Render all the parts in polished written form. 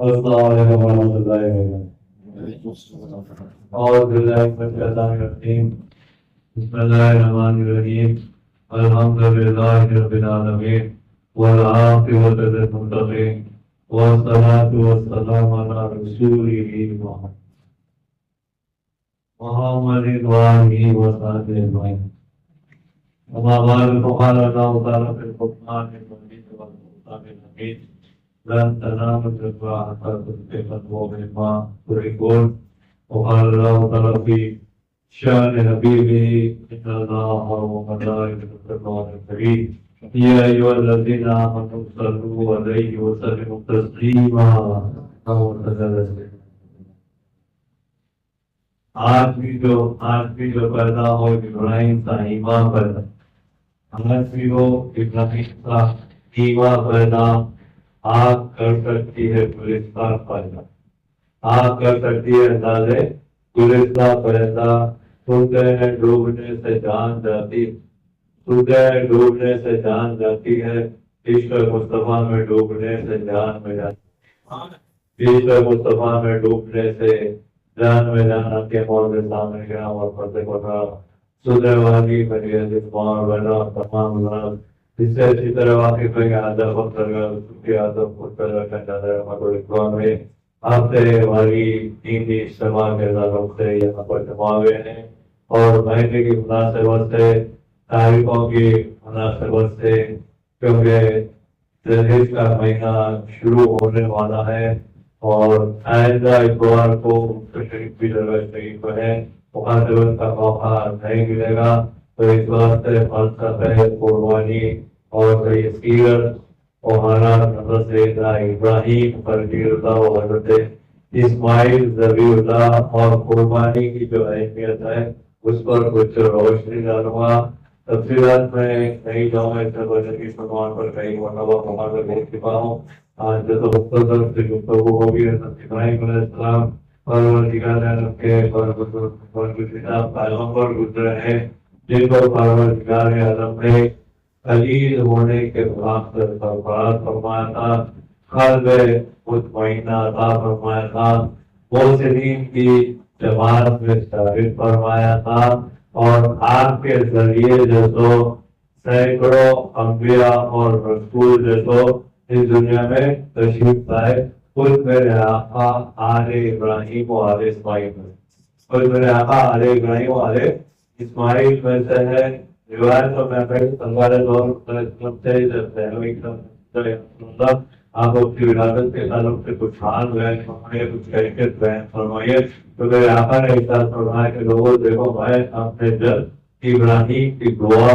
السلام علیکم ورحمۃ اللہ وبرکاتہ۔ اعوذ باللہ من الشیطان الرجیم، بسم اللہ الرحمن الرحیم، الحمد للہ رب العالمین، والعاقبۃ للمتقین، والصلاۃ والسلام علی رسولہ محمد وآلہ وصحبہ اجمعین۔ اما بعد فقال اللہ تعالی فی القرآن المجید والفرقان الحمید، لن تنالوا البر حتى تنفقوا مما تحبون، وقال الله تعالى في شأن حبيبه إن الله وملائكته يصلون على النبي يا أيها الذين آمنوا صلوا عليه وسلموا تسليما۔ آدمی جو پیدا ہو ابراہیم کا ایمان پیدا، آدمی ہو ابراہیم کا ایمان پیدا، آگ کر سکتی ہے گلستان پیدا، آگ کر سکتی ہے اندازے گلستان پیدا۔ سورج ڈوبنے سے جان جاتی، سورج ڈوبنے سے جان جاتی ہے، عشق مصطفیٰ میں ڈوبنے سے جان میں جاتی، عشق مصطفیٰ میں ڈوبنے سے جان میں جانا کے مول کے سامنے گیا اور فتح کو رہا سدھر والی بنی عزمان بنا تمام لوگ اس سے اچھی طرح واقف ہے کہ آدھا وقت لگا اس کے آدھا خود پیدا کر جاتا ہے مگر اقوام میں آپ سے ہماری دینی اجتماع کے تعلق سے یہاں پر جمع ہوئے ہیں، اور مہینے کی مناسبت سے، تاریخوں کی مناسبت سے، کیونکہ ذی الحج کا مہینہ شروع ہونے والا ہے اور آئندہ اتوار کو تشریف بھی جگہ شریف ہے، مخاطبت کا موقع نہیں ملے گا، تو اس واسطے فلسفہ قربانی اور صحیح سیرت اور حالات حضرت سیدنا ابراہیم خلیل اللہ و حضرت اسماعیل ذبیح اللہ اور قربانی کی جو اہمیت ہے اس پر کچھ روشنی ڈالوں گا۔ تفصیلات میں نہیں جاؤں، اس وجہ کی عنوان پر کئی مرتبہ مقابلہ بھیج چکا ہوں۔ آج جو مختصر سے گفتگو ہوگی حضرت ابراہیم علیہ السلام پروردگار عالم کے پیغمبر گزرے ہیں، جن کو پروردگار عالم نے خلیل ہونے کے بعد سرفراز فرمایا تھا، قلب مطمئنہ عطا فرمایا تھا، محسنین کی جماعت میں شامل فرمایا تھا، اور آپ کے ذریعے جو سو سینکڑوں انبیاء اور رسول جو سو اس دنیا میں تشریف لائے، خود میرے آقا آل ابراہیم و آل اسماعیل میں، خود میرے آقا آل ابراہیم و آل اسماعیل میں سے ہے۔ روایتوں میں آپ کی ولادت کے تعلق سے کچھ حال بیان فرمائیے، کچھ کیفیت بیان فرمائیے۔ تو میرے آقا نے ارشاد فرمایا کہ لوگوں دیکھو، میں اپنے جد ابراہیم کی دعا،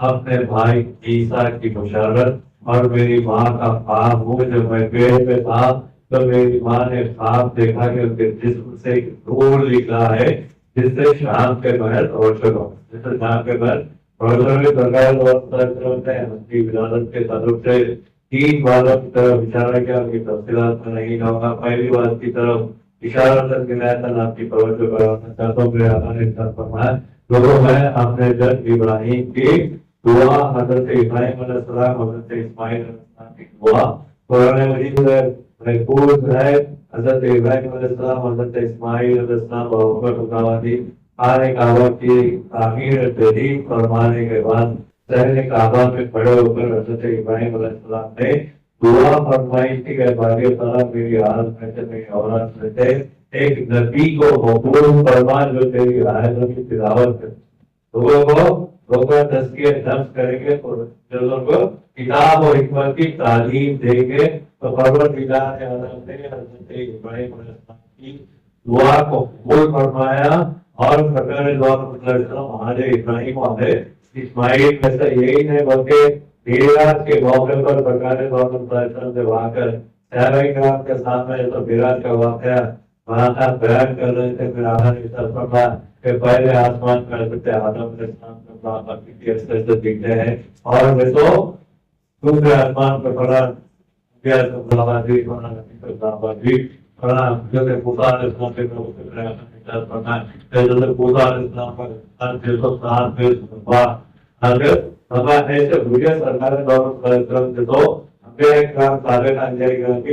اپنے بھائی عیسیٰ کی بشارت اور میری ماں کا خواب ہوں۔ جب میں پیٹ میں تھا تو میری ماں نے خواب دیکھا کہ اس کے جسم سے ایک نور نکلا ہے جس سے شام کے محل روشن ہو، جس سے شام کے محل روشن ہوئے۔ سرکار کی ولادت کے تعلق سے تین باتوں کی طرف اشارہ کیا، ان کی تفصیلات میں نہیں جاؤں گا۔ پہلی بات کی طرف اشارہ کر کے میں آپ کی توجہ کرانا چاہتا ہوں۔ میرے آقا نے ارشاد فرمایا لوگوں میں اپنے جد ابراہیم کی دعا، حضرت ابراہیم علیہ السلام، حضرت اسماعیل علیہ السلام کی دعا قرآن مجید میں محفوظ ہے۔ حضرت ابراہیم علیہ السلام، حضرت اسماعیل علیہ السلام بابر خداوندی خانہ کعبہ کی تعمیر جدید فرمانے کے بعد شہر کعبہ میں کھڑے ہو کر حضرت ابراہیم علیہ السلام نے دعا فرمائی تھی کہ باری تعالیٰ میری حالت میں سے، میری اولاد میں سے ایک نبی کو مقبول فرما جو تیری آیتوں کی تلاوت کرے، لوگوں کو تزکیہ نفس کریں گے، لوگوں کو کتاب اور حکمت کی تعلیم دیں گے۔ تو پروردگار عالم نے حضرت ابراہیم علیہ السلام کی دعا کو قبول فرمایا، اور سرکار دعا ہمارے ابراہیم والے اسماعیل میں سے یہی نہیں بلکہ میراج کے موقع پر سرکار دعا سے وہاں کر صحابہ کرام کے سامنے تو میراج کا واقعہ وہاں کا بیان کر رہے تھے۔ پھر آخر فرمایا کہ پہلے آسمان میں حضرت آدم علیہ السلام کے راستے سے دکھتے ہیں، اور میں تو دوسرے آسمان پر پڑا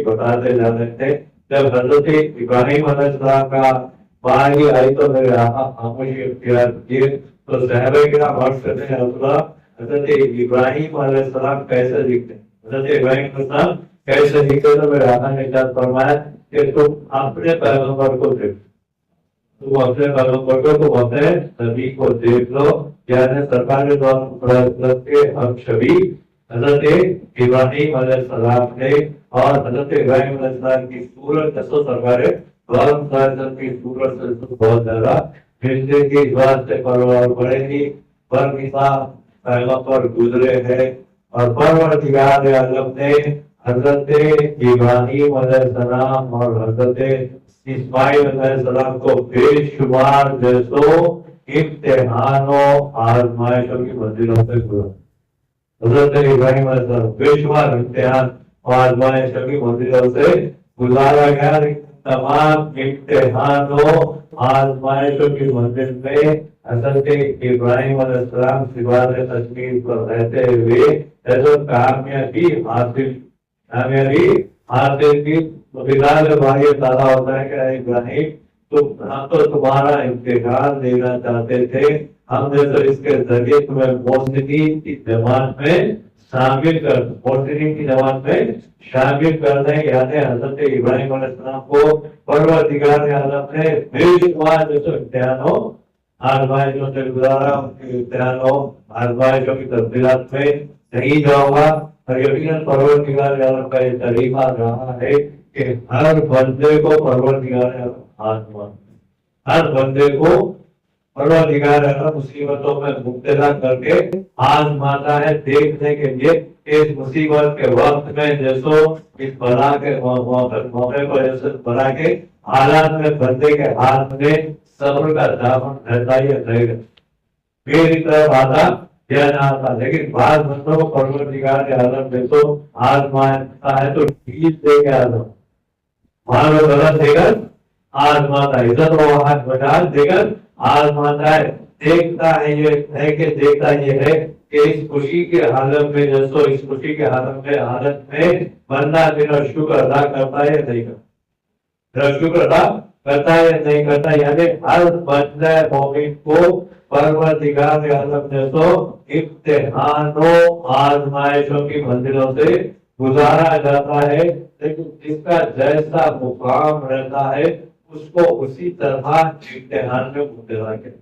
بتاتے جا رہے تھے جب حضرت ابراہیم علیہ السلام کا باری آئی تو میرے آقا خاموشی اختیار کیے تو صحابہ کرام عرض کرتے ہیں حضرت ابراہیم علیہ السلام کیسے دکھتے؟ حضرت ابراہیم علیہ السلام کیسے دکھتے؟ تو میرے آقا نے ارشاد فرمایا کہ تم اپنے پیغمبر کو دیکھ، تم اپنے پیغمبر کو، تم اپنے نبی کو دیکھ لو، یعنی سرکار کے ہم شبی حضرت ابراہیم علیہ السلام نے اور حضرت ابراہیم علیہ السلام کی صورت جسو سرکار کی صورت سے بہت زیادہ ملتے کی بات سے پرور بڑے ہی پیغمبر گزرے ہیں اور پروردگار عالم نے حضرت ابراہیم علیہ السلام اور حضرت اسماعیل علیہ السلام کو بے شمار جیسو امتحانوں آزمائشوں کی منزلوں سے گزرا۔ حضرت ابراہیم علیہ السلام بے شمار امتحان اور آزمائشوں کی منزلوں سے گزارا گیا۔ تمام امتحانوں آزمائشوں کی منزل میں حضرت ابراہیم علیہ السلام سواد تشکیل پر رہتے ہوئے کامیابی حاصل کی۔ بھائی تعالیٰ ہوتا ہے کہ ابراہیم ہم تو تمہارا امتحان لینا چاہتے تھے، ہم نے تو اس کے ذریعے تمہیں موسیقی کی جماعت میں شامل کرنے یعنی حضرت ابراہیم علیہ السلام کو پروردگار عالم نے بے شمار جیسے امتحانوں آزمائشوں سے گزارا، ان کے امتحانوں آزمائشوں کی تفصیلات میں نہیں جاؤں گا، اور یقیناً پروردگار عالم کا یہ طریقہ رہا ہے کہ ہر بندے کو پروردگار عالم ہر بندے کو پروردگار عالم مصیبتوں میں مبتلا کر کے آزماتا ہے، دیکھنے کے لیے اس مصیبت کے وقت میں جیسو اس بلا کے موقع پر جیسے بلا کے حالات میں بندے کے ہاتھ میں صبر کا دامن رہتا ہی رہے گا، میری طرف آتا یا نہ آتا، لیکن بعض بندوں کو پروردگار عالم جیسو آزماتا ہے تو ٹھیک دے کے آزم مانو غلط دے کر آزماتا ہے، عزت و وقت بچا دے کر آزماتا ہے، دیکھتا ہے یہ ہے کہ دیکھتا یہ ہے کہ اس خوشی کے حالت میں جیسو اس خوشی کے حالت میں بندہ میرا شکر ادا کرتا ہے نہیں کرتا، شکر ادا کرتا ہے نہیں کرتا، یعنی ہر بندہ مومن کو پروردگار عالم جیسو امتحانوں آزمائشوں کی منزلوں سے گزارا جاتا ہے، لیکن جس کا جیسا مقام رہتا ہے اس کو اسی طرح امتحان میں مبتلا کرے،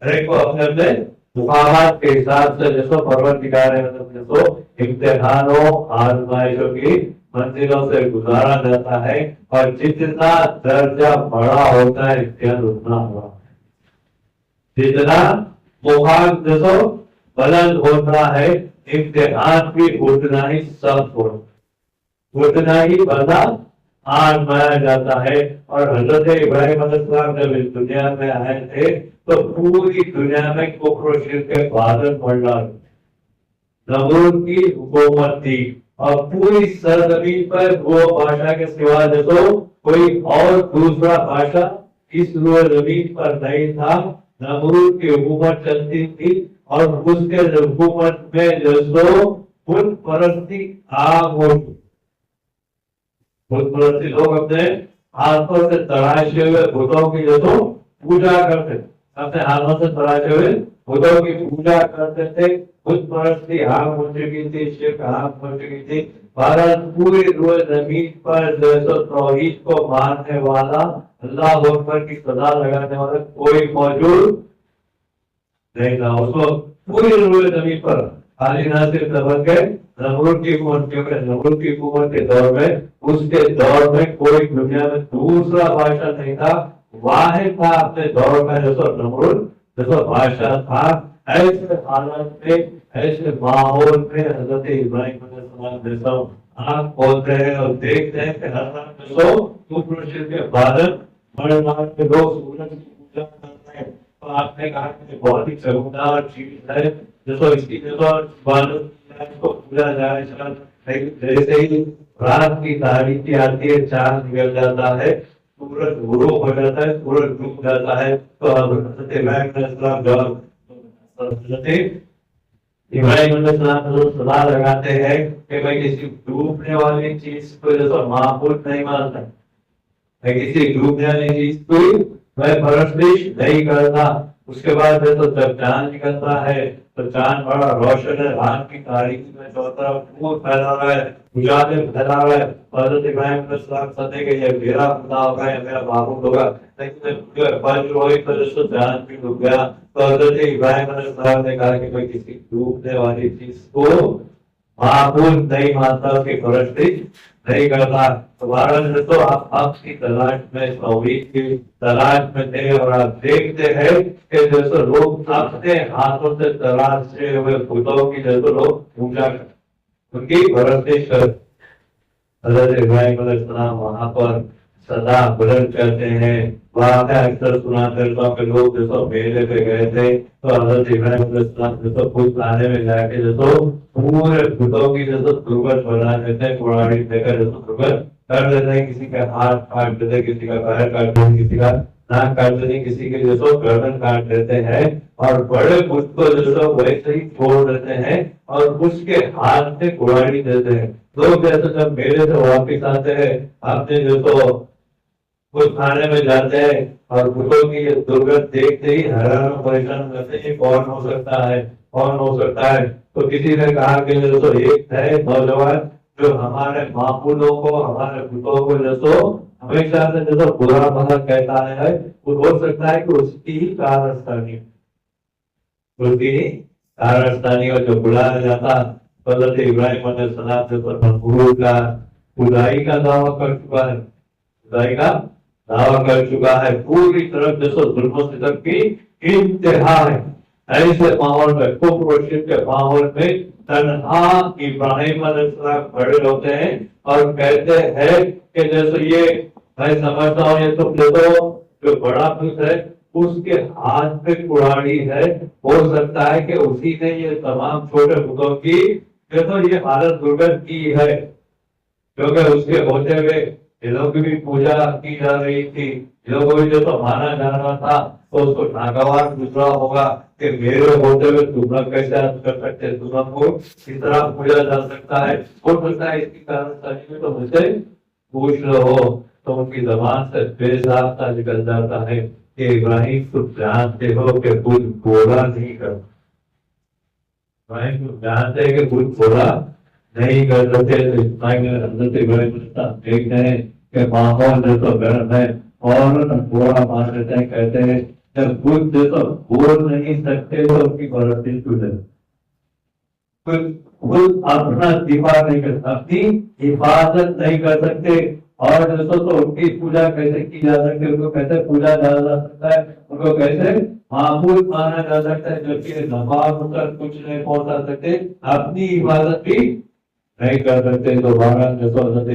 ہر ایک کو اپنے اپنے مقامات کے حساب سے جیسو پروردگار عالم جیسو امتحانوں آزمائشوں کی منزلوں سے گزارا جاتا ہے، اور جتنا درجہ بڑا ہوتا ہے امتحان اتنا ہوا، جتنا مقام جیسو بلند ہوتا ہے امتحان بھی اتنا ہی سخت ہوتا، اتنا ہی بندہ آزمایا جاتا ہے۔ اور حضرت ابراہیم علیہ السلام جب اس دنیا میں آئے تھے تو پوری دنیا میں کفر و شرک کے بادل منڈا نمرود کی حکومت تھی، اور پوری سرزمین پر وہ بادشاہ کے سوا جیسو کوئی اور دوسرا بادشاہ اس روئے زمین پر نہیں تھا، نمرود کی حکومت چلتی تھی، اور اس کے حکومت میں جیسو بت پرستی عام ہو چکی، بت پرستی لوگ اپنے ہاتھوں سے تراشے ہوئے بتوں کی جیسو پوجا کرتے، اپنے ہاتھوں سے تراشے ہوئے بتوں کی پوجا کرتے تھے، بت پرستی عام ہو چکی تھی، شرک عام ہو چکی تھی، بھارت پوری روئے زمین پر جیسو توحید کو ماننے والا، اللہ اکبر کی صدا لگانے والا کوئی موجود نہیں تھا اس وقت پوری روئے زمین پر، خالی نہ صرف تبکے نمرود کی حکومت کے دور میں، اس کے دور میں کوئی دنیا میں دوسرا بادشاہ نہیں تھا، واحد تھا اپنے دور میں جیسو نمرود جیسو بادشاہ تھا۔ ایسے حالت میں ایسے ماحول میں حضرت ابراہیم علیہ السلام جیسا آنکھ کھولتے ہیں اور دیکھتے ہیں کہ ہر طرف جیسو کفر و شرک کے بادل بڑے مار کے لوگ سورج کی پوجا کرتے ہیں، تو آپ نے کہا کہ بہت ہی چمکدار چیز ہے جیسو اس کی جیسو کو پوجا جائے، جیسے ہی رات کی تاریخی آتی ہے، چاند نکل جاتا ہے، سورج غروب ہو جاتا ہے، سورج ڈوب جاتا ہے، تو حضرت ابراہیم علیہ السلام جب حضرت ابراہیم علیہ السلام جو صلاح لگاتے ہیں کہ میں کسی ڈوبنے والی چیز کو جیسا معبود نہیں مانتا، میں کسی ڈوبنے والی چیز کو میں پرستش نہیں کرتا۔ اس کے بعد جب چاند نکلتا ہے تو چاند بڑا روشن ہے، رات کی تاریکی میں چاروں طرف نور پھیلا رہا ہے، اجالے پھیلا رہا ہے۔ حضرت ابراہیم علیہ السلام سمجھے کہ یہ میرا خدا ہوگا، یہ میرا معبود ہوگا، لیکن فجر ہوئی تو جس کو چاند بھی ڈوب گیا تو حضرت ابراہیم علیہ السلام نے کہا کہ میں کسی ڈوبنے والی چیز کو معبود نہیں مانتا، اس کی پرستی نہیں کرتا۔ تمہارا تو آپ کی تلاش میں توحید کی تلاش میں تھے، اور آپ دیکھتے ہیں کہ جیسے لوگ اپنے ہاتھوں سے تراشے ہوئے بتوں کی جیسے لوگ پوجا کرتے، ان کی پرستش کرتے۔ حضرت ابراہیم علیہ السلام وہاں پر صدا بلند کرتے ہیں۔ واقعہ اکثر سناتے ہیں کہ لوگ جیسے میلے پہ گئے تھے تو حضرت ابراہیم علیہ السلام جیسے خود لانے میں جا کے جیسے پورے بتوں کی جیسے درگت بنا دیتے ہیں، کڑاڑی دے کر جیسے درگت کر دیتے ہیں، کسی کا ہاتھ کاٹ دیتے، کسی کا پیر کاٹ دیتے، کسی کا ناک کاٹ دیتے، کسی کے جیسے گردن کاٹ دیتے ہیں، اور بڑے بت کو جیسے ویسے ہی چھوڑ دیتے ہیں اور اس کے ہاتھ سے کڑاڑی دیتے ہیں۔ لوگ جیسے جب میلے سے واپس آتے ہیں، آپ نے جو تو کچھ کھانے میں جاتے ہیں اور بتوں کی یہ درگت دیکھتے ہی حیران و پریشان کرتے ہیں، کون ہو سکتا ہے، کون ہو سکتا ہے؟ تو کسی نے کہا کہ جو ایک ہے نوجوان جو ہمارے معبودوں کو، ہمارے بتوں کو جیسو ہمیشہ سے جیسو برا بھلا کہتا ہے، وہ ہو سکتا ہے کہ اس کی ہی کارستانی، اس کی ہی کارستانی اور جو بلایا جاتا حضرت ابراہیم علیہ السلام سے مقبول کا خدائی کا دعویٰ کر چکا ہے، خدائی کا دعویٰ کر چکا ہے، پوری طرف جیسے ظلم و ستم کی انتہا ہے۔ ایسے ماحول میں، کفر و شرک کے ماحول میں تنہا ابراہیم علیہ السلام کھڑے ہوتے ہیں اور کہتے ہیں کہ جیسے یہ میں سمجھتا ہوں یہ تم دیکھو جو بڑا بت ہے اس کے ہاتھ پہ کڑاڑی ہے، ہو سکتا ہے کہ اسی نے یہ تمام چھوٹے بتوں کی دیکھو یہ حالت درگت کی ہے، کیونکہ اس کے ہوتے ہوئے یہ لوگ بھی پوجا کی جا رہی تھی، لوگوں بھی جو تو مانا جا رہا تھا تو اس کو ناگوار گزرا ہوگا کہ میرے ہوتے ہوئے تم لوگ کیسے کر سکتے، تم لوگ کو کس طرح پوجا جا سکتا ہے، ہو سکتا ہے اس کی کارستانی میں تو مجھ سے پوچھ لو۔ تو ان کی زبان سے بے ضابطہ نکل جاتا ہے کہ ابراہیم تم جانتے ہو کہ کچھ بولا نہیں کرتا، ابراہیم تم جانتے ہیں کہ کچھ بولا نہیں کر سکتے۔ حضرت ابراہیم دیکھتے ہیں کہ ماحول جیسا گرم ہے اور برا مان لیتے ہیں، کہتے ہیں جب خود جیسا بول نہیں سکتے تو ان کی پرستش کیوں ہے، خود اپنا دفاع نہیں کر سکتے، اپنی حفاظت نہیں کر سکتے، اور جیسا تو ان کی پوجا کیسے کی جا سکتی ہے، ان کو کیسے پوجا جا سکتا ہے، ان کو کیسے معبود مانا جا سکتا ہے، جبکہ نفع کر کچھ نہیں پہنچا سکتے، اپنی حفاظت بھی نہیں کر سکتے۔ دوبارہ جیسے حضرت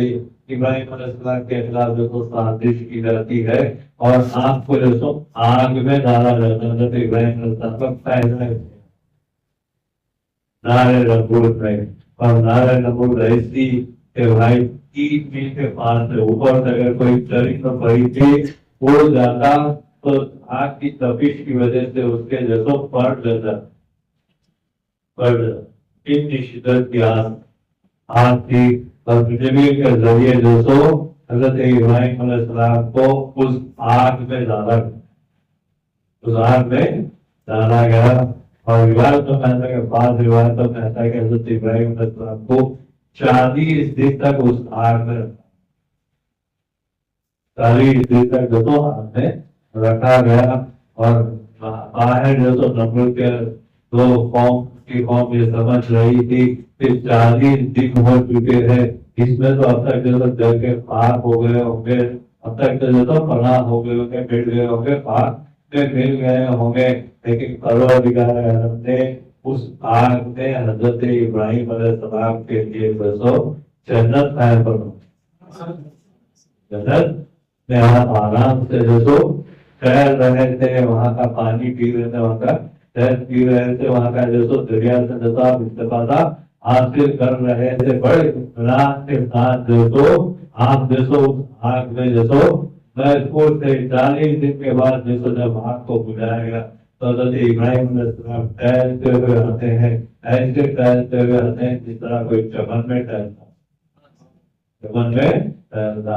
ابراہیم علیہ السلام کے خلاف جو سازش کی جاتی ہے اور آگ کو جیسے آگ میں ڈالا جاتا ہے، حضرت ابراہیم علیہ السلام کا پہلا نعرہ نبوت میں، اور نعرہ نبوت ایسی کہ بھائی 3 میل کے پاس سے اوپر سے اگر کوئی چرند پرندے اڑ جاتا تو آگ کی تپش کی وجہ سے اس کے جیسے پڑ جاتا، اتنی شدت کی آگ تھی، اور جبریل کے ذریعے جو سو حضرت ابراہیم علیہ السلام کو اس آگ میں ڈالا گیا، اور روایتوں میں ایسا کہ بعض روایتوں میں ایسا کہ حضرت ابراہیم علیہ السلام کو 40 دن تک اس آگ میں 40 دن تک جو تو آگ میں رکھا گیا، اور باہر جو تو نمرود کے دو قوم کی قوم یہ سمجھ رہی تھی کہ 40 دن ہو چکے ہیں، اس میں تو اب تک جو جل کے پاک ہو گئے ہوں گے، اب تک جو تو پناہ ہو گئے ہوں گے، مل گئے ہوں گے، پاک میں مل گئے ہوں گے، لیکن پروردگار عالم نے اس آگ میں حضرت ابراہیم علیہ السلام کے لیے بسو جنت قائم فرمائی، جنت میں آپ آرام سے جو ٹہل رہے تھے، وہاں کا پانی پی رہے تھے، وہاں کا شہد پی رہے تھے، وہاں کا جو دریا سے جو آپ استفادہ حاصل کر رہے تھے، بڑے اطمینان کے ساتھ جو آپ جیسو آگ میں جیسو محفوظ تھے۔ 40 دن کے بعد جیسو جب آگ کو بجھایا گیا تو حضرت ابراہیم علیہ السلام ٹہلتے ہوئے آتے ہیں، ایسے ٹہلتے ہوئے آتے ہیں جس طرح کوئی چمن میں ٹہلتا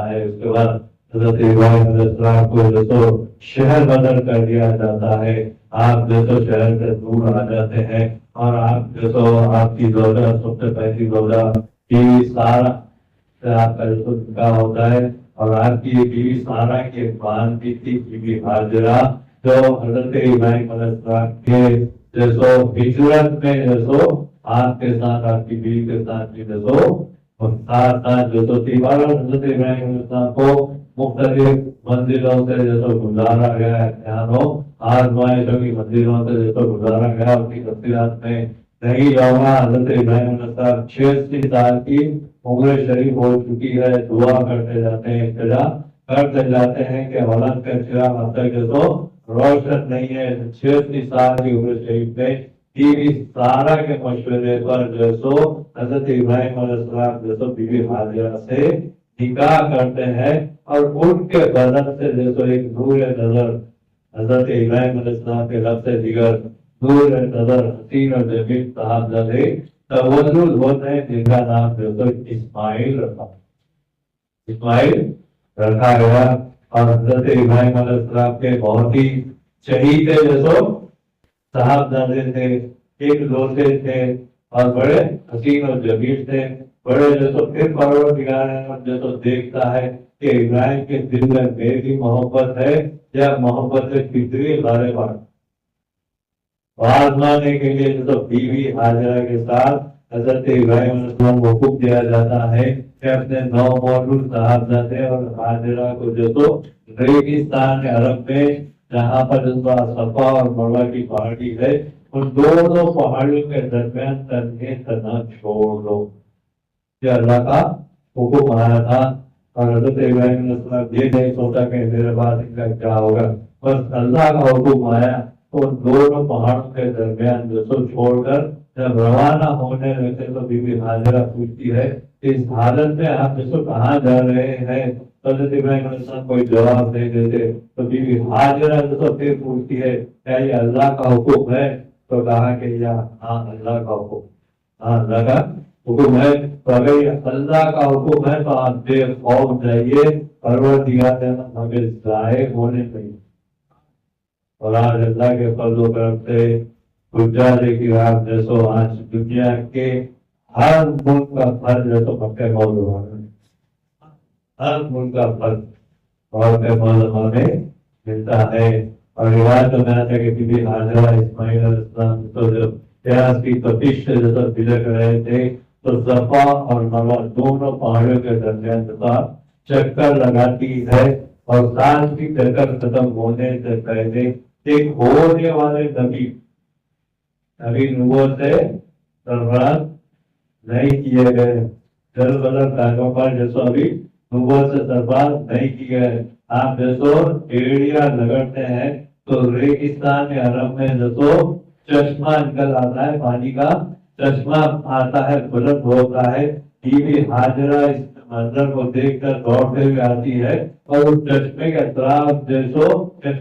ہے۔ اس کے بعد حضرت ابراہیم علیہ السلام کو جو تو شہر بدل کر دیا جاتا ہے، آپ جو تو شہر سے دور آ جاتے ہیں، اور آپ جو تو آپ کی زوجہ، سب سے پہلی زوجہ بیوی سارا سے آپ کا جو تو نکاح ہوتا ہے، اور آپ کی بیوی سارا کی ایک بہن بھی تھی، بیوی ہاجرہ، جو حضرت ابراہیم علیہ السلام کے جیسو ہجرت میں جیسو آپ کے ساتھ، آپ کی بیوی کے ساتھ بھی جیسو ساتھ ساتھ جو تو تیوار حضرت ابراہیم علیہ السلام کو مختلف منزلوں سے جیسو گزارا گیا ہے، یہاں آزمائشوں کی منزلوں سے جیسو گزارا گیا، اس کی تفصیلات میں نہیں جاؤں گا۔ حضرت ابراہیم علیہ السلام 86 سال کی عمر شریف ہو چکی ہے، دعا کرتے جاتے ہیں، ابتدا کرتے جاتے ہیں کہ اولاد کا چراغ اب تک جو روشن نہیں ہے۔ 86 سال کی عمر شریف میں بیوی سارا کے مشورے پر جو سو حضرت ابراہیم علیہ السلام جو سو بیوی ہاجرہ سے نکاح کرتے ہیں، اور ان کے بدن سے جو سو ایک نور نظر حضرت ابراہیم علیہ السلام کے لب سے دیگر نور نظر حسین اور جمیل صاحبزادے تولد ہوتے ہیں، جن کا نام جو سو اسماعیل رکھا، اسماعیل رکھا گیا۔ اور حضرت ابراہیم علیہ السلام کے بہت ہی شہید جیسو صاحبزادے تھے، ایک دوسرے تھے، اور بڑے حسین اور جمیل تھے، بڑے جیسو پھر پروردگار جیسو دیکھتا ہے کہ ابراہیم کے دل میں میری محبت ہے یا محبت فطری غالب آزمانے کے لیے جو بیوی ہاجرہ کے ساتھ حضرت ابراہیم علیہ السلام کو حکم دیا جاتا ہے کہ اپنے نو مولود صاحبزادے اور ہاجرہ کو جو تو ریگستان عرب میں جہاں پر صفا اور مروہ کی پہاڑی ہے، ان دونوں پہاڑیوں کے درمیان تنہا چھوڑ دو، یہ اللہ کا حکم آیا تھا۔ اور حضرت ابراہیم علیہ السلام یہ نہیں سوچا کہ میرے بعد ان کا کیا ہوگا، بس اللہ کا حکم آیا، ان دونوں پہاڑوں کے درمیان جو سو چھوڑ کر جب روانہ ہونے لگے تو بی بی ہاجرہ پوچھتی ہے اس حالت میں آپ جسو کہاں جا رہے ہیں؟ حضرت ابراہیم علیہ السلام کوئی جواب نہیں دیتے، تو بی بی ہاجرہ جسو پھر پوچھتی ہے کیا یہ اللہ کا حکم ہے؟ تو کہا کہ ہاں اللہ کا حکم، ہاں اللہ کا حکم ہے۔ تو اگر اللہ کا حکم ہے تو آپ بے خوف جائیے، پروردگار ہمیں ضائع ہونے نہیں۔ اور آج اللہ کے فضل و کرم سے گزارے کی آپ جیسو آج دنیا کے ہر ملک کا فرض جیسو مکہ موضوع ہے، ہر ملک کا فرض اور موضوع میں ملتا ہے۔ اور روایت میں آتا ہے کہ بی بی ہاجرہ اسماعیل علیہ السلام تو جب پیاس کی تپش سے جیسا بھڑک رہے تھے تو صفا اور مروہ دونوں پہاڑیوں کے درمیان چکر لگاتی ہے، اور سال کی چکر ختم ہونے سے پہلے ایک ہونے والے نبی نبوت سے سرفراز نہیں کیے گئے، جل بدل کاموں پر جیسو ابھی نبوت سے سرفراز نہیں کیے گئے۔ آپ جیسو ایڑیاں لگڑتے ہیں تو ریگستان عرب میں جیسو چشمہ نکل آتا ہے، پانی کا چشمہ آتا ہے، بلند ہوتا ہے، بی بی ہاجرہ اس منظر کو دیکھ کر دوڑتے ہوئے آتی ہے اور اس چشمے کے اطراف جیسو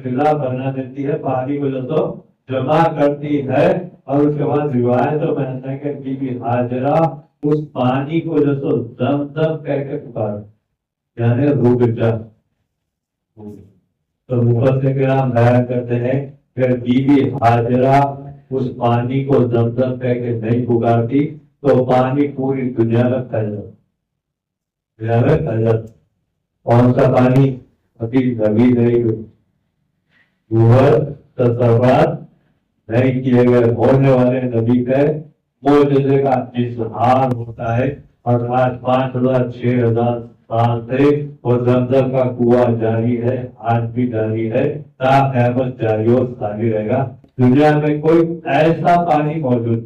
قلعہ بنا دیتی ہے، پانی کو جیسو جمع کرتی ہے، اور اس کے بعد روایتوں میں آتا ہے کہ بی بی ہاجرہ اس پانی کو جیسو زمزم کہہ کے پکار، یعنی روح جا۔ تو مفسر کرام بیان کرتے ہیں کہ بی بی ہاجرہ اس پانی کو زمزم کہہ کے نہیں پکارتی تو پانی پوری دنیا میں پھیل جاتا، دنیا میں پھیل جاتا۔ کون سا پانی؟ ابھی نبی نہیں تصورات نہیں کیے گئے ہونے والے نبی کا معجزے کا اظہار ہوتا ہے۔ اور آج 5000-6000 سال سے وہ زمزم کا کنواں جاری ہے، آج بھی جاری ہے، تا قیامت جاری و ساری رہے گا۔ دنیا میں کوئی ایسا پانی موجود،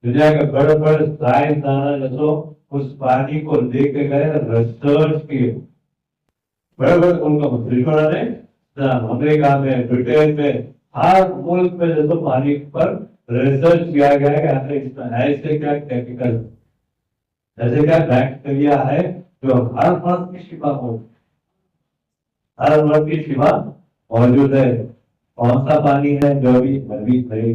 دنیا کے بڑے بڑے سائنسدان جیسو اس پانی کو لے کے گئے، ریسرچ کیے، بڑے بڑے ملکوں نے، امریکہ میں، برٹین میں، ہر ملک میں جیسو پانی پر ریسرچ کیا گیا ہے کہ ایسے کیا کیمیکل، ایسے کیا بیکٹیریا ہے جو ہر مرض کی شفا ہو، ہر مرض کی شفا موجود ہے۔ کون سا پانی ہے جو ابھی نہیں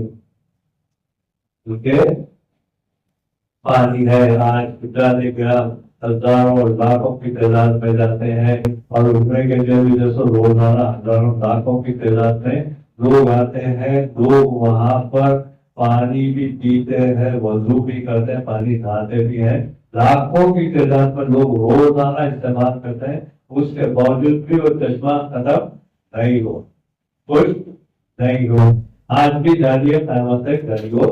پانی ہے؟ آج پچاس گرام ہزاروں اور لاکھوں کی تعداد میں جاتے ہیں، اور عمرے کے لیے بھی جیسے روزانہ ہزاروں لاکھوں کی تعداد میں لوگ آتے ہیں. لوگ وہاں پر پانی بھی پیتے ہیں، وضو بھی کرتے ہیں، پانی نہاتے بھی ہیں. لاکھوں کی تعداد میں لوگ روزانہ استعمال کرتے ہیں. اس کے باوجود بھی وہ چشمہ ختم نہیں ہو، خوش نہیں ہو. آج بھی جاری ہے، قیامت تک جاری ہو،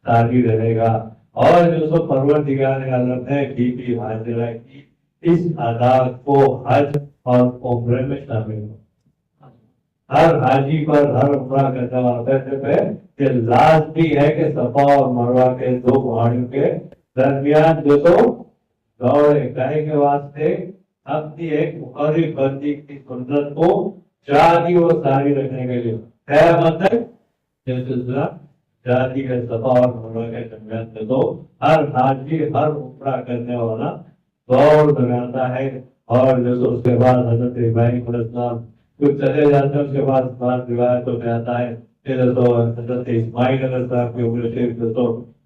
جاری رہے گا. اور جو سو پروردگار عالم نے بی حاضرہ کی اس ادا کو حج اور عمرے میں شامل ہو. ہر حاجی پر، ہر عمرہ کرنے والے پہ یہ لازمی ہے کہ صفا اور مروہ کے دو پہاڑیوں کے درمیان جو سو دوڑے کرنے کے واسطے اپنی ایک مقرر بندی کی سنت کو جاری و ساری رکھنے کے لیے قیامت تک یہ سلسلہ جاری ہے. صفا اور مروہ کے درمیان سے تو ہر حاجی، ہر عمرہ کرنے والا دوڑ لگاتا ہے. اور جو اس کے بعد حضرت ابراہیم علیہ السلام کچھ چلے جاتے ہیں، اس کے بعد بعض روایتوں میں آتا ہے کہ حضرت اسماعیل علیہ السلام کی عمر شریف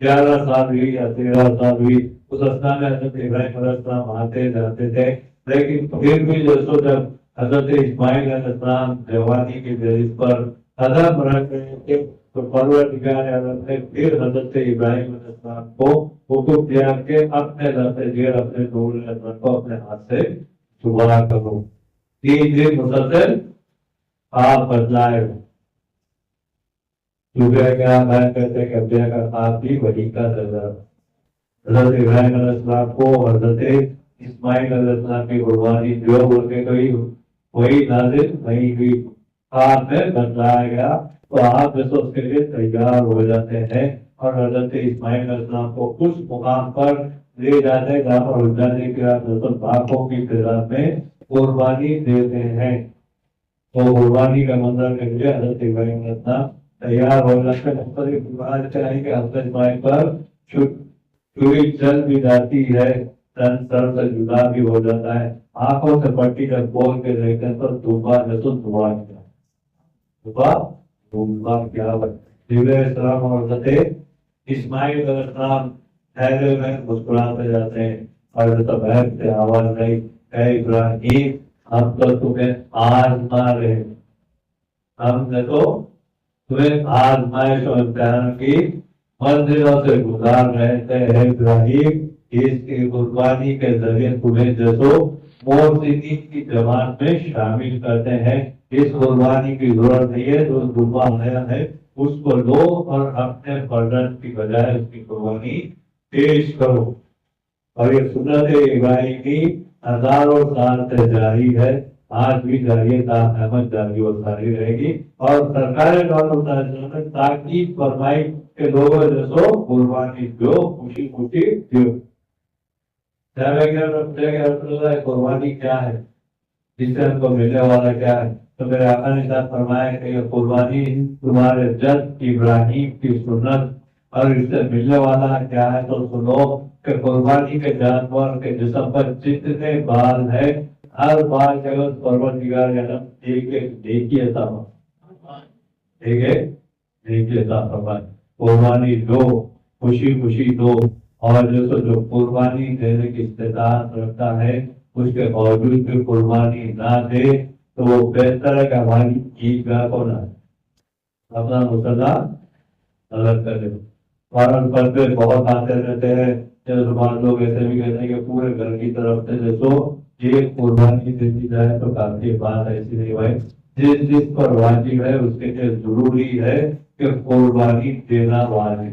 11 سال ہوئی یا 13 سال ہوئی. اس اسنا میں حضرت ابراہیم علیہ السلام آتے جاتے تھے، لیکن پھر بھی جیسو جب حضرت اسماعیل علیہ السلام جوانی کی دہلیز پر قدم رکھ رہے تھے تو پروردگار عالم نے پھر حضرت ابراہیم علیہ السلام کو حکم دیا کہ اپنے لفظ اپنے نور کو اپنے ہاتھ سے چھپا کرو. 3 دن مسلسل آپ بدلائے صبح کا بیان کرتے قبضہ کا خواب بھی وہی کا نظر. حضرت ابراہیم علیہ السلام کو حضرت اسماعیل علیہ السلام کی قربانی جو بول کے گئی وہی نازل نہیں ہوئی، خواب میں بتلایا گیا. تو آپ جیسے اس کے لیے تیار ہو جاتے ہیں اور حضرت اسماعیل علیہ السلام کو اس مقام پر لے جاتے ہیں جہاں پر جانے کے بعد باغوں کی تعداد میں قربانی دیتے ہیں. تو قربانی کا منظر کے لیے حضرت ابراہیم علیہ السلام تیار ہو جاتے ہیں. مختلف چاہیے کہ حضرت اسماعیل پر چھری چل بھی جاتی ہے، تن سر سے جدا بھی ہو جاتا ہے. آنکھوں سے پٹی جب بول کے دیکھنے پر دعا کیا السلام اور حضرت اسماعیل علیہ السلام ٹھہرے میں مسکراتے جاتے ہیں اور بہت سے آواز نہیں، اے ابراہیم ہم تو تمہیں آزما رہے، ہم نے تو تمہیں آزمائش اور امتحان کی منزلوں سے گزار رہے تھے. اے ابراہیم اس کی قربانی کے ذریعے تمہیں جیسو موسیقی کی جماعت میں شامل کرتے ہیں. اس قربانی کی ضرورت نہیں ہے، جو قربان آیا ہے اس کو لو اور اپنے فرزند کی بجائے اس کی قربانی پیش کرو. اور یہ سنت ابراہیمی ہزاروں سال سے جاری ہے، آج بھی جاری ہے، احمد جاری و ساری رہے گی. اور سرکار نے تاکید فرمائی کہ لوگوں جیسو قربانی دو، خوشی خوشی دو. قربانی کیا ہے، جس سے ہم کو ملنے والا کیا ہے؟ تو میرے آقا نے ساتھ فرمایا کہ یہ قربانی تمہارے جد ابراہیم کی سنت، اور اس سے ملنے والا کیا ہے تو سنو کہ قربانی کے جانور کے جسم پر جتنے بال ہے ہر بال کے پروردگار نیکی عطا فرمائے. قربانی دو، خوشی خوشی دو. اور جو قربانی دینے کی استطاعت رکھتا ہے اس کے باوجود بھی قربانی نہ دے تو وہ بہتر ہے کہ ہماری عیدگاہ کو نہ اپنا مسئلہ الگ کر دے. فارن پر پہ بہت آتے رہتے ہیں، بعض لوگ ایسے بھی کہتے ہیں کہ پورے گھر کی طرف سے جیسو یہ قربانی دی جائے تو کافی بات ایسی نہیں بھائی. جس جس پر واجب ہے اس کے لیے ضروری ہے کہ قربانی دینا واجب.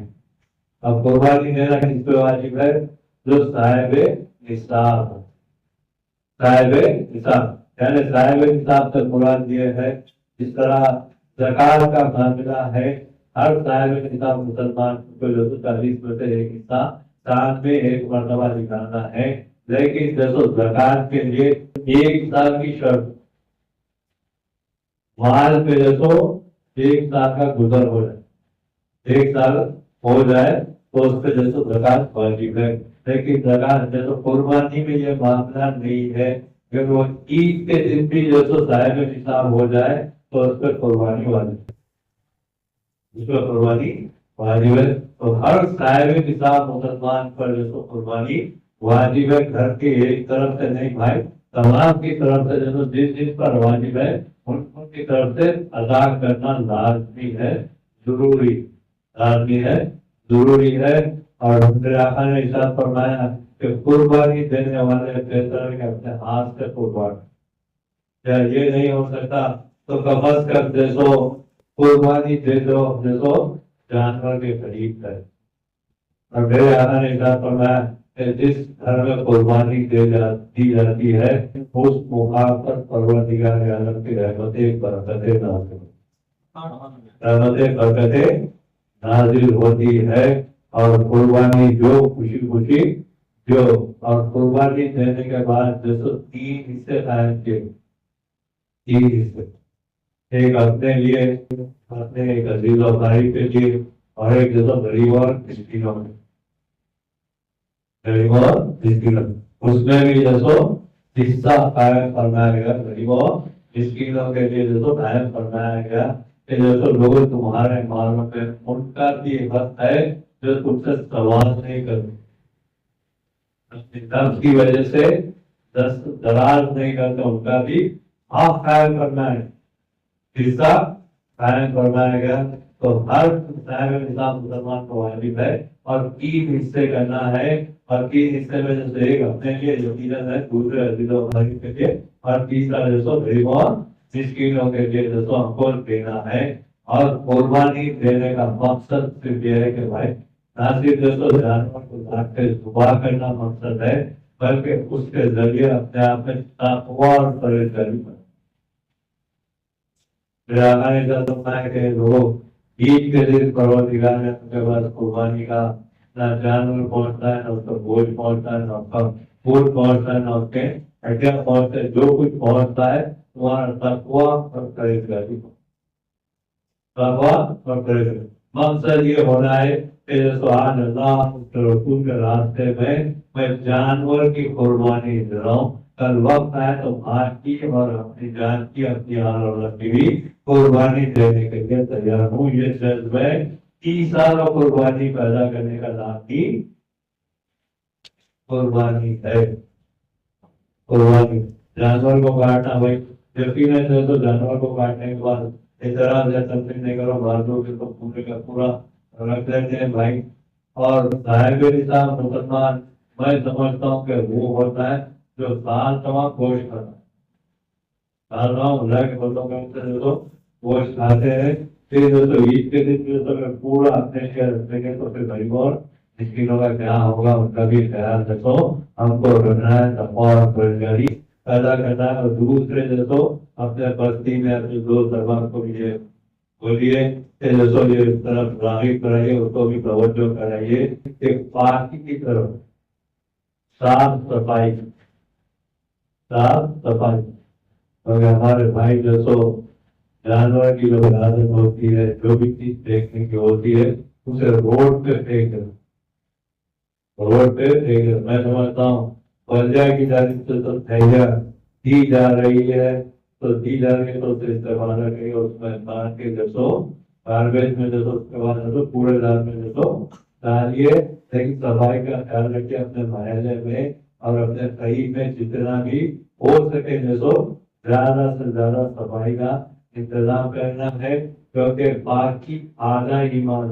اب قربانی دینا کس پہ واجب ہے؟ جو صاحب نصاب یعنی صاحب نصاب سے مراد یہ ہے جس طرح زکات کا معاملہ ہے، ہر صاحب نصاب مسلمان کو 40 میں سے ایک حصہ سال میں ایک مرتبہ نکالنا ہے. لیکن جیسو زکات کے لیے 1 سال کی شرط، مال پہ جیسو 1 سال کا گزر ہو جائے، 1 سال ہو جائے تو اس پہ جیسو زکات واجب ہے. لیکن زکات جیسو قربانی میں یہ معاملہ نہیں ہے کہ وہ عید کے دن بھی جیسو صاحب نصاب ہو جائے تو اس پہ قربانی واجب، اس پہ قربانی واجب ہے. تو ہر صاحب نصاب مسلمان پر جو سو قربانی واجب ہے. گھر کی ایک طرف سے نہیں بھائی، تمام کی طرف سے جو جس جس پر واجب ہے ان کی طرف سے ادا کرنا لازمی ہے، ضروری، لازمی ہے، ضروری ہے. اور میرے آقا نے ارشاد فرمایا کہ قربانی دینے والے بہتر ہے کہ اپنے ہاتھ سے قربان. کیا یہ نہیں ہو سکتا تو کم از کم جیسو قربانی دے دو، جیسو جانور کے قریب ہے. اور میرے آقا نے ارشاد فرمایا کہ جس گھر میں قربانی دی جاتی ہے اس مقام پر پروردگار عالم کی رحمتیں برکتیں نازل ہوتی ہے. اور قربانی جو خوشی خوشی جو، اور قربانی دینے کے بعد جیسے 3 حصے قائم کیے، 3 حصے، ایک اپنے لیے، اپنے ایک عزیز و بھائی کے لیے، اور ایک جیسا غریب اور مسکینوں میں، غریب اور مسکینوں اس میں بھی جیسو حصہ قائم فرمایا گیا. غریب اور مسکینوں کے لیے جیسو قائم فرمایا گیا کہ جیسے لوگ تمہارے مالوں میں ان کا بھی حق ہے جو تم سے سوال نہیں کرتے، نفس کی وجہ سے دست دراز نہیں کرتے، ان کا بھی حق قائم کرنا ہے، حصہ قائم فرمایا گیا. تو ہر صاحب نصاب مسلمان کو واجب ہے اور 3 حصے کرنا ہے. اور 3 حصے میں جیسے ایک اپنے لیے یقیناً ہے، دوسرے عزیز و بھائی کے لیے، اور تیسرا جیسو غریبوں اور مسکینوں کے لیے جیسو ہم کو دینا ہے. اور قربانی دینے کا مقصد صرف یہ ہے کہ بھائی نہ صرف جیسو جانور کو ذات کے ذبح کرنا مقصد ہے، بلکہ اس کے ذریعے اپنے آپ میں تقویٰ اور پرہیزگاری بنے. میرا آقا نے کہا فرمایا کہ لوگ عید کے دن پروردگار نے ان کے پاس قربانی کا نہ جانور پہنچتا ہے، نہ اس کا گوشت پہنچتا ہے، نہ اس کا پھول پہنچتا ہے، نہ اس کے ہڈیاں پہنچتا ہے. جو کچھ پہنچتا ہے تمہارا تقویٰ اور پرہیزگاری، تقویٰ اور پرہیزگاری. مقصد یہ ہونا ہے کہ سبحان اللہ رسول کے راستے میں جانور کی قربانی دے رہا ہوں. کل وقت آئے تو ماں کی اور اپنی جان کی، اپنی آل اولاد کی بھی قربانی دینے کے لیے تیار ہوں. یہ جذبہ 30 سال قربانی پیدا کرنے کا نام کی قربانی ہے. قربانی جانور کو کاٹنا، بھائی یقیناً ہے تو جانور کو کاٹنے کے بعد اعتراض یا تنقید نہیں کرو، بازو کے تو پورے کا پورا رکھ لیتے ہیں بھائی. اور صاحب نصاب مسلمان میں سمجھتا ہوں کہ وہ ہوتا ہے جو سال تمام گوشت کھاتا ہے. سال تمام اللہ کے بندوں کے گوشت کھاتے ہیں. پھر جو عید کے دن جو پورا اپنے شہر رکھیں گے تو پھر غریبوں اور مسکینوں کا کیا ہوگا ان کا بھی خیال رکھو. ہم کو رکھنا ہے تقویٰ اور پرہیزگاری پیدا کرنا ہے. اور دوسرے جو اپنے بستی میں اپنے دوست احباب کو بھی یہ بولیے کہ جیسو یہ اس طرف راغب کرائیے، اس کو بھی توجہ کرائیے کہ پاکی کی طرف، صاف صفائی، صاف صفائی. کیونکہ ہمارے بھائی جیسو جانور کی جو عادت ہوتی ہے، جو بھی چیز دیکھنے کی ہوتی ہے اسے روڈ پہ پھینک دو، روڈ پہ پھینک دو. میں سمجھتا ہوں بلجا کی جانب سے تو تھیلیاں دی جا رہی ہے تو دی جا رہی ہے تو اسے استعمال کریں، اس میں مان کے جیسو گاربیج میں جیسو استعمال کرو، کوڑے دان میں جیسو ڈالیے. لیکن صفائی کا خیال رکھیے اپنے محلے میں اور اپنے قریب میں جتنا بھی ہو سکے جیسو زیادہ سے زیادہ صفائی کا انتظام کرنا ہے. کیونکہ باقی آدھا ایمان،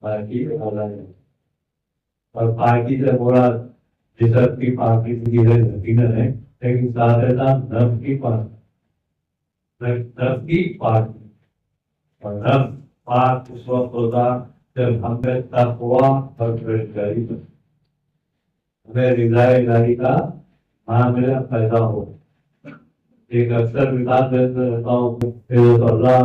باقی آدھا ایمان. اور پاکی سے مراد جسم کی پاکیزگی ہے، یقیناً ہے، لیکن ساتھ ساتھ نفس کی پاکی، نفس کی پاکی. اور نفس پاک اس وقت ہوتا جب ہم میں تقویٰ اور پرہیزگاری، ہمیں رضا الہی کا معاملہ پیدا ہو. ایک اکثر مثال دیتے رہتا ہوں کہ اللہ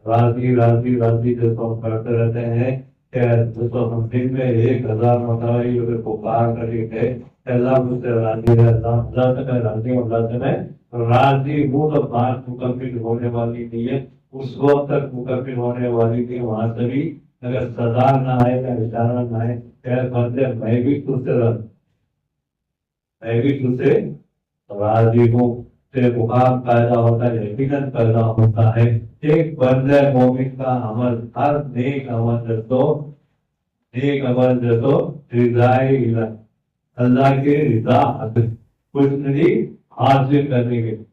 راضی راضی راضی جیسا ہم کرتے رہتے ہیں کہ ہم دن میں 1000 مرتبہ پکار کر کے اللہ مجھ سے راضی ہے، اللہ سے میں راضی ہوں، اللہ سے میں راضی ہوں. تو بات مکمل ہونے والی نہیں ہے، اس وقت تک مکمل ہونے والی تھی. وہاں سے بھی اگر سزا نہ آئے یا اشارہ نہ آئے کہ بندے میں بھی تجھ سے راضی، میں بھی تجھ سے راضی ہوں. سے مقام پیدا ہوتا ہے، یقیناً پیدا ہوتا ہے۔ ایک بندہ مومن کا عمل، ہر نیک عمل تو رضائے الہی، اللہ کے رضا حاصل، کچھ نہیں حاصل کرنے کے لیے،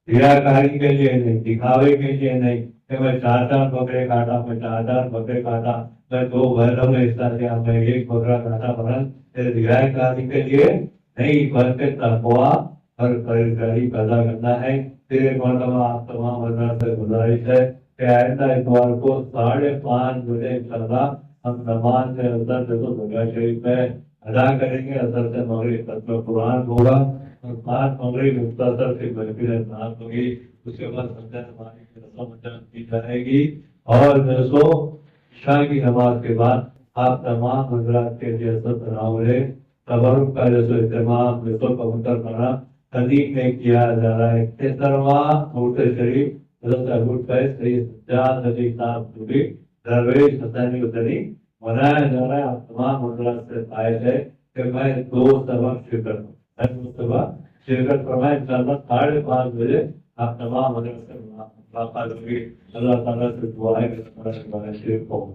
ریاکاری کے لیے نہیں، دکھاوے کے لیے نہیں کہ میں 4 بکرے کاٹا، میں 4 بکرے کاٹا، میں 2 گھروں میں حصہ دیا، میں 1 بکرا کاٹا، برن ریاکاری کے لیے نہیں، بلکہ تقویٰ اور پرہیزگاری پیدا کرنا ہے۔ پھر ایک مرتبہ آپ تمام حضرات سے گزارش ہے کہ آئندہ اتوار کو 5:30 بجے انشاءاللہ ہم نماز سے اثر سے تو درگاہ شریف میں ادا کریں گے، اثر سے مغرب ختم قرآن ہوگا، اور 5 مغرب مختصر سے محفل اذان ہوگی، اس کے بعد سنجا نمازی کی رسم انجام دی جائے گی، اور نصف عشاء کی نماز کے بعد آپ تمام حضرات کے لیے تناول تبرک کا جو اہتمام نصف کا منتر کرنا قدیم میں کیا جا رہا ہے۔ 73واں مورد شریف حضرت ابو الفیض سید سجاد علی صاحب صوفی درویش حسینی ادری منایا جا رہا ہے۔ آپ تمام حضرات سے خواہش ہے کہ میں 2 سبق شرکت فرمائے، انشاءاللہ 5:30 بجے آپ تمام حضرات سے ملاقات ہوگی۔ اللہ تعالیٰ سے دعا ہے کہ ہمارے شریف کو